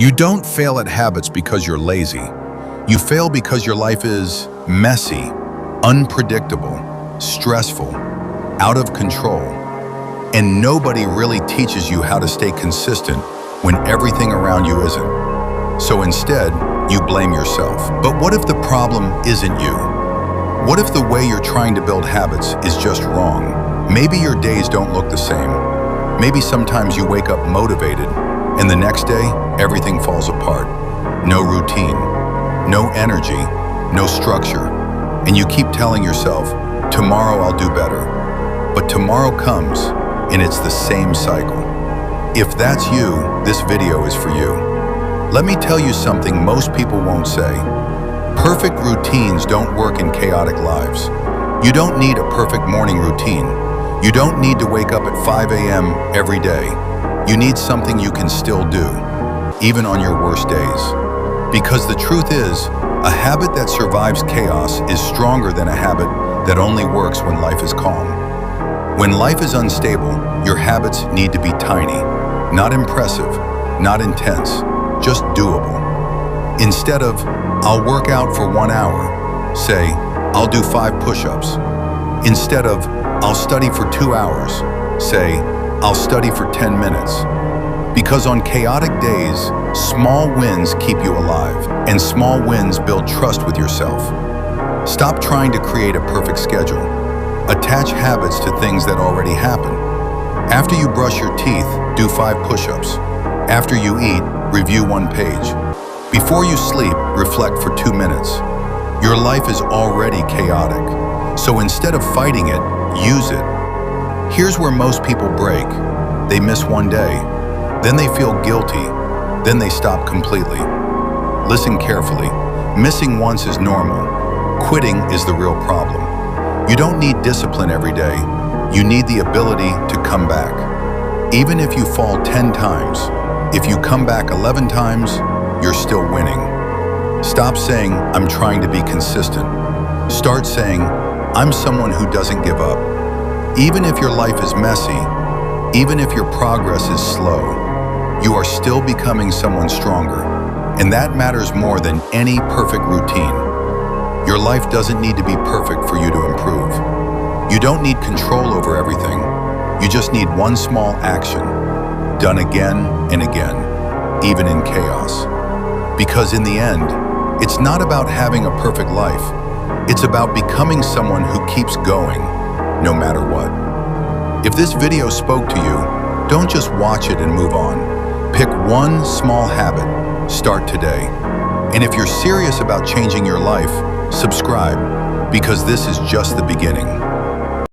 You don't fail at habits because you're lazy. You fail because your life is messy, unpredictable, stressful, out of control. And nobody really teaches you how to stay consistent when everything around you isn't. So instead, you blame yourself. But what if the problem isn't you? What if the way you're trying to build habits is just wrong? Maybe your days don't look the same. Maybe sometimes you wake up motivated, and the next day, everything falls apart. No routine, no energy, no structure. And you keep telling yourself, tomorrow I'll do better. But tomorrow comes, and it's the same cycle. If that's you, this video is for you. Let me tell you something most people won't say. Perfect routines don't work in chaotic lives. You don't need a perfect morning routine. You don't need to wake up at 5 a.m. every day. You need something you can still do, even on your worst days. Because the truth is, a habit that survives chaos is stronger than a habit that only works when life is calm. When life is unstable, your habits need to be tiny, not impressive, not intense, just doable. Instead of, I'll work out for 1 hour, say, I'll do 5 push-ups. Instead of, I'll study for 2 hours, say, I'll study for 10 minutes. Because on chaotic days, small wins keep you alive, and small wins build trust with yourself. Stop trying to create a perfect schedule. Attach habits to things that already happen. After you brush your teeth, do 5 push-ups. After you eat, review 1 page. Before you sleep, reflect for 2 minutes. Your life is already chaotic, so instead of fighting it, use it. Here's where most people break. They miss 1 day, then they feel guilty, then they stop completely. Listen carefully. Missing once is normal. Quitting is the real problem. You don't need discipline every day. You need the ability to come back. Even if you fall 10 times, if you come back 11 times, you're still winning. Stop saying, I'm trying to be consistent. Start saying, I'm someone who doesn't give up. Even if your life is messy, even if your progress is slow, you are still becoming someone stronger. And that matters more than any perfect routine. Your life doesn't need to be perfect for you to improve. You don't need control over everything. You just need one small action, done again and again, even in chaos. Because in the end, it's not about having a perfect life. It's about becoming someone who keeps going, no matter what. If this video spoke to you, don't just watch it and move on. Pick one small habit, start today. And if you're serious about changing your life, subscribe, because this is just the beginning.